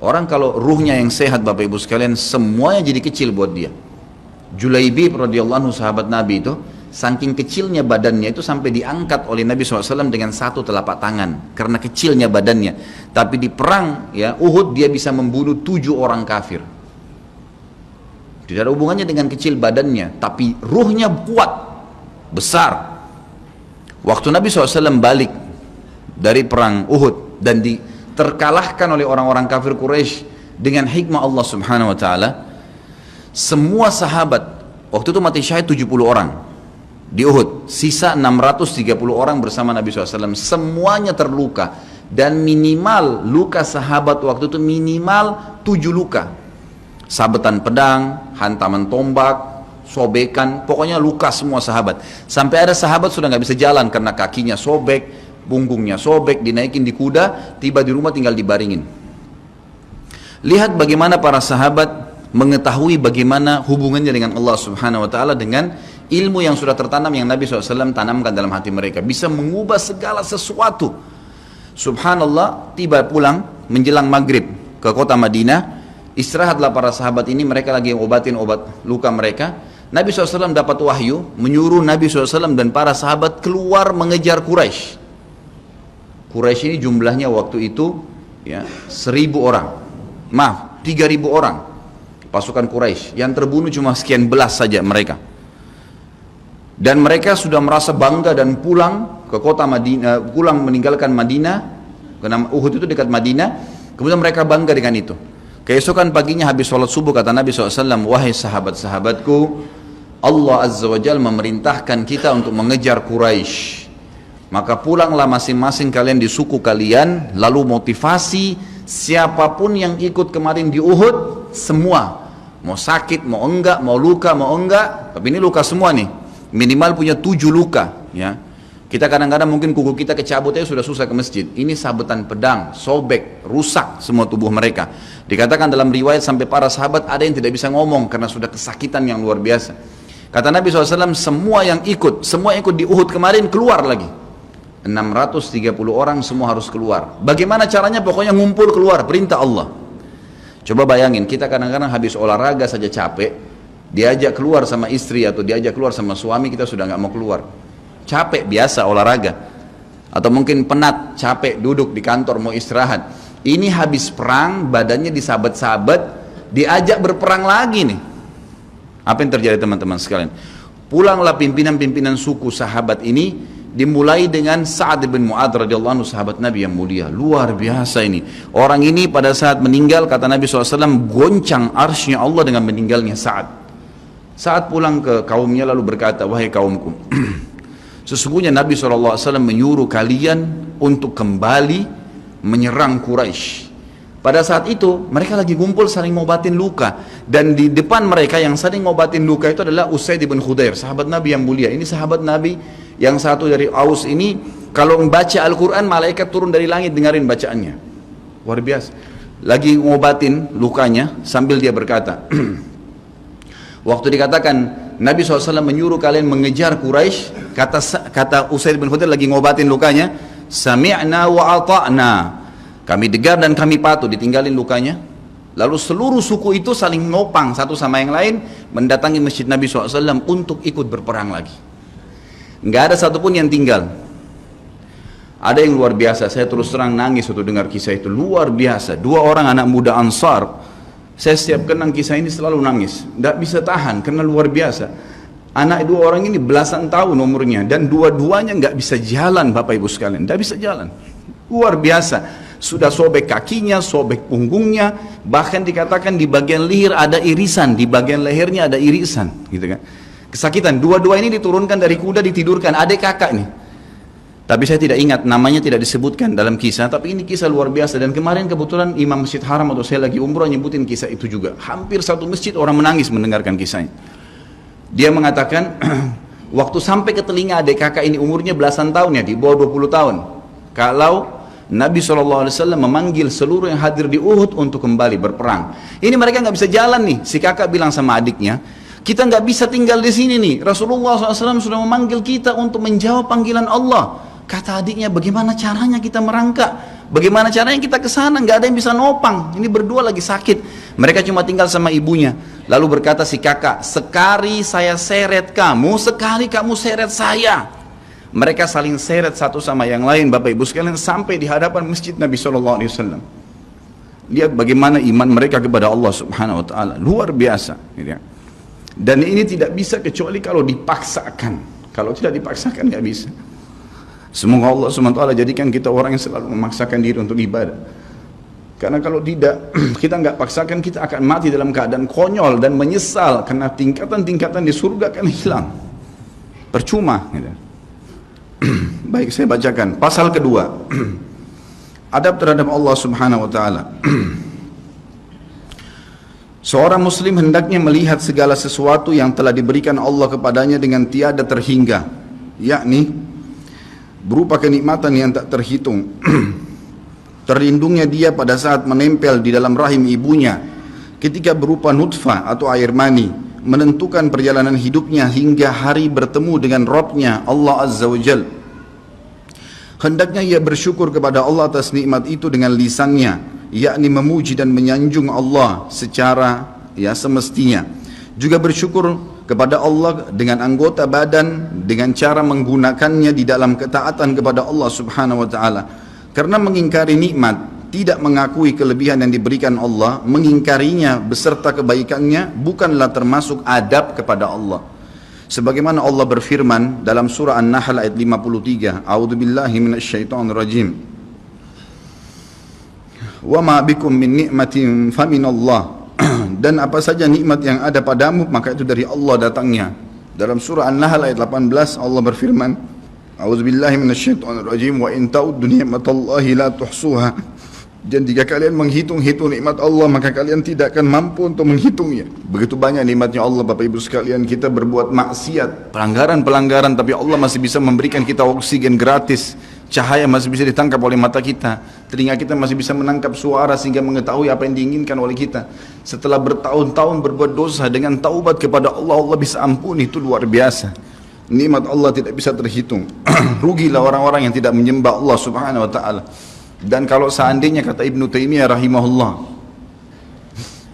Orang kalau ruhnya yang sehat Bapak Ibu sekalian, semuanya jadi kecil buat dia. Julaibib radhiyallahu anhu sahabat Nabi itu, saking kecilnya badannya itu sampai diangkat oleh Nabi SAW dengan satu telapak tangan karena kecilnya badannya. Tapi di perang ya Uhud dia bisa membunuh 7 orang kafir. Tidak ada hubungannya dengan kecil badannya, tapi ruhnya kuat, besar. Waktu Nabi SAW balik dari perang Uhud dan terkalahkan oleh orang-orang kafir Quraisy dengan hikmah Allah Subhanahu wa taala, semua sahabat waktu itu mati syahid 70 orang di Uhud, sisa 630 orang bersama Nabi SAW, semuanya terluka, dan minimal luka sahabat waktu itu minimal 7 luka, sabetan pedang, hantaman tombak, sobekan, pokoknya luka semua sahabat. Sampai ada sahabat sudah nggak bisa jalan karena kakinya sobek, punggungnya sobek, dinaikin di kuda, tiba di rumah tinggal dibaringin. Lihat bagaimana para sahabat mengetahui bagaimana hubungannya dengan Allah Subhanahu wa taala dengan ilmu yang sudah tertanam yang Nabi SAW tanamkan dalam hati mereka, bisa mengubah segala sesuatu. Subhanallah, tiba pulang menjelang maghrib ke kota Madinah, istirahatlah para sahabat ini, mereka lagi obatin obat luka mereka. Nabi SAW dapat wahyu menyuruh Nabi SAW dan para sahabat keluar mengejar Quraisy. Quraisy ini jumlahnya waktu itu ya 1.000 orang, maaf 3.000 orang pasukan Quraisy, yang terbunuh cuma sekian belas saja mereka. Dan mereka sudah merasa bangga dan pulang ke kota Madinah, pulang meninggalkan Madinah, karena Uhud itu dekat Madinah. Kemudian mereka bangga dengan itu. Keesokan paginya habis sholat subuh kata Nabi SAW, wahai sahabat-sahabatku, Allah Azza wa Jalla memerintahkan kita untuk mengejar Quraisy. Maka pulanglah masing-masing kalian di suku kalian, lalu motivasi siapapun yang ikut kemarin di Uhud, semua, mau sakit, mau enggak, mau luka, mau enggak, tapi ini luka semua nih, minimal punya 7 luka ya. Kita kadang-kadang mungkin kuku kita kecabut aja sudah susah ke masjid, ini sabetan pedang, sobek, rusak semua tubuh mereka. Dikatakan dalam riwayat sampai para sahabat ada yang tidak bisa ngomong karena sudah kesakitan yang luar biasa. Kata Nabi SAW, semua yang ikut di Uhud kemarin keluar lagi, 630 orang semua harus keluar. Bagaimana caranya? Pokoknya ngumpul keluar, perintah Allah. Coba bayangin, kita kadang-kadang habis olahraga saja capek, diajak keluar sama istri atau diajak keluar sama suami, kita sudah nggak mau keluar. Capek biasa olahraga. Atau mungkin penat, capek duduk di kantor mau istirahat. Ini habis perang, badannya disabet-sabet, diajak berperang lagi nih. Apa yang terjadi teman-teman sekalian? Pulanglah pimpinan-pimpinan suku sahabat ini, dimulai dengan Sa'ad bin Mu'adz radhiyallahu anhu, sahabat Nabi yang mulia. Luar biasa ini. Orang ini pada saat meninggal, kata Nabi SAW, goncang arsy-Nya Allah dengan meninggalnya Sa'ad. Saat pulang ke kaumnya lalu berkata, wahai kaumku, sesungguhnya Nabi SAW menyuruh kalian untuk kembali menyerang Quraisy. Pada saat itu mereka lagi kumpul saling ngobatin luka, dan di depan mereka yang saling ngobatin luka itu adalah Usaid bin Khudair, sahabat Nabi yang mulia. Ini sahabat Nabi yang satu dari Aus ini, kalau membaca Al-Quran malaikat turun dari langit dengerin bacaannya, luar biasa. Lagi ngobatin lukanya sambil dia berkata, waktu dikatakan Nabi SAW menyuruh kalian mengejar Quraisy, kata Usaid bin Khudair lagi ngobatin lukanya, sami'na wa ata'na, kami dengar dan kami patuh, ditinggalin lukanya. Lalu seluruh suku itu saling nopang satu sama yang lain, mendatangi masjid Nabi SAW untuk ikut berperang lagi. Nggak ada satupun yang tinggal. Ada yang luar biasa, saya terus terang nangis waktu dengar kisah itu, luar biasa. 2 orang anak muda Ansar, saya setiap kenang kisah ini selalu nangis, nggak bisa tahan karena luar biasa. Anak 2 orang ini belasan tahun umurnya, dan dua-duanya nggak bisa jalan Bapak Ibu sekalian, nggak bisa jalan. Luar biasa. Sudah sobek kakinya, sobek punggungnya, bahkan dikatakan di bagian leher ada irisan, di bagian lehernya ada irisan, gitu kan. Kesakitan. Dua-dua ini diturunkan dari kuda, ditidurkan, adik kakak nih. Tapi saya tidak ingat, namanya tidak disebutkan dalam kisah, tapi ini kisah luar biasa. Dan kemarin kebetulan Imam Masjid Haram atau saya lagi umrah nyebutin kisah itu juga. Hampir satu masjid orang menangis mendengarkan kisahnya. Dia mengatakan, waktu sampai ke telinga adik kakak ini umurnya belasan tahun ya, di bawah 20 tahun. Kalau Nabi SAW memanggil seluruh yang hadir di Uhud untuk kembali berperang. Ini mereka nggak bisa jalan nih. Si kakak bilang sama adiknya, kita nggak bisa tinggal di sini nih. Rasulullah SAW sudah memanggil kita untuk menjawab panggilan Allah. Kata adiknya, bagaimana caranya kita merangkak? Bagaimana caranya kita ke sana? Nggak ada yang bisa nopang. Ini berdua lagi sakit. Mereka cuma tinggal sama ibunya. Lalu berkata si kakak, sekali saya seret kamu, sekali kamu seret saya. Mereka saling seret satu sama yang lain, Bapak Ibu sekalian, sampai di hadapan masjid Nabi SAW. Lihat bagaimana iman mereka kepada Allah Subhanahu Wa Taala, luar biasa. Dan ini tidak bisa kecuali kalau dipaksakan. Kalau tidak dipaksakan nggak bisa. Semoga Allah SWT jadikan kita orang yang selalu memaksakan diri untuk ibadah. Karena kalau tidak, kita nggak paksakan, kita akan mati dalam keadaan konyol dan menyesal. Karena tingkatan-tingkatan di surga akan hilang. Percuma. Baik, saya bacakan. Pasal kedua. Adab terhadap Allah Subhanahu Wa Taala. Seorang muslim hendaknya melihat segala sesuatu yang telah diberikan Allah kepadanya dengan tiada terhingga, yakni berupa kenikmatan yang tak terhitung. Terlindungnya dia pada saat menempel di dalam rahim ibunya, ketika berupa nutfah atau air mani, menentukan perjalanan hidupnya hingga hari bertemu dengan Rabbnya Allah Azza wa Jal. Hendaknya ia bersyukur kepada Allah atas nikmat itu dengan lisannya, yakni memuji dan menyanjung Allah secara semestinya. Juga bersyukur kepada Allah dengan anggota badan, dengan cara menggunakannya di dalam ketaatan kepada Allah Subhanahu Wa Taala. Karena mengingkari nikmat, tidak mengakui kelebihan yang diberikan Allah, mengingkarinya beserta kebaikannya, bukanlah termasuk adab kepada Allah. Sebagaimana Allah berfirman dalam surah An-Nahl ayat 53, A'udzubillahi minasyaitonirrajim. Wa ma bikum min ni'matin faminallah. Dan apa saja nikmat yang ada padamu, maka itu dari Allah datangnya. Dalam surah An-Nahl ayat 18 Allah berfirman, A'udzubillahi minasyaitonirrajim, wa in ta'uddu ni'matallahi la tuhsuha. Dan jika kalian menghitung-hitung nikmat Allah, maka kalian tidak akan mampu untuk menghitungnya. Begitu banyak nikmatnya Allah, Bapak Ibu sekalian. Kita berbuat maksiat, pelanggaran-pelanggaran, tapi Allah masih bisa memberikan kita oksigen gratis. Cahaya masih bisa ditangkap oleh mata kita. Telinga kita masih bisa menangkap suara sehingga mengetahui apa yang diinginkan oleh kita. Setelah bertahun-tahun berbuat dosa, dengan taubat kepada Allah, Allah bisa ampuni. Itu luar biasa. Nikmat Allah tidak bisa terhitung. Rugilah orang-orang yang tidak menyembah Allah Subhanahu Wa Taala. Dan kalau seandainya, kata Ibnu Taimiyah rahimahullah,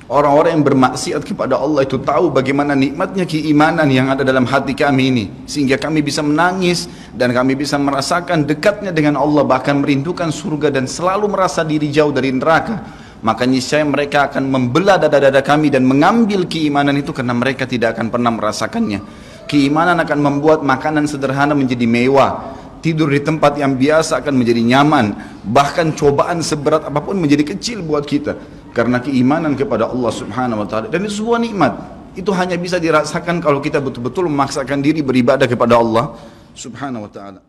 orang-orang yang bermaksiat kepada Allah itu tahu bagaimana nikmatnya keimanan yang ada dalam hati kami ini, sehingga kami bisa menangis dan kami bisa merasakan dekatnya dengan Allah, bahkan merindukan surga dan selalu merasa diri jauh dari neraka, maka niscaya mereka akan membelah dada-dada kami dan mengambil keimanan itu, karena mereka tidak akan pernah merasakannya. Keimanan akan membuat makanan sederhana menjadi mewah, tidur di tempat yang biasa akan menjadi nyaman, bahkan cobaan seberat apapun menjadi kecil buat kita, karena keimanan kepada Allah Subhanahu Wa Taala. Dan itu sebuah nikmat. Itu hanya bisa dirasakan kalau kita betul-betul memaksakan diri beribadah kepada Allah Subhanahu Wa Taala.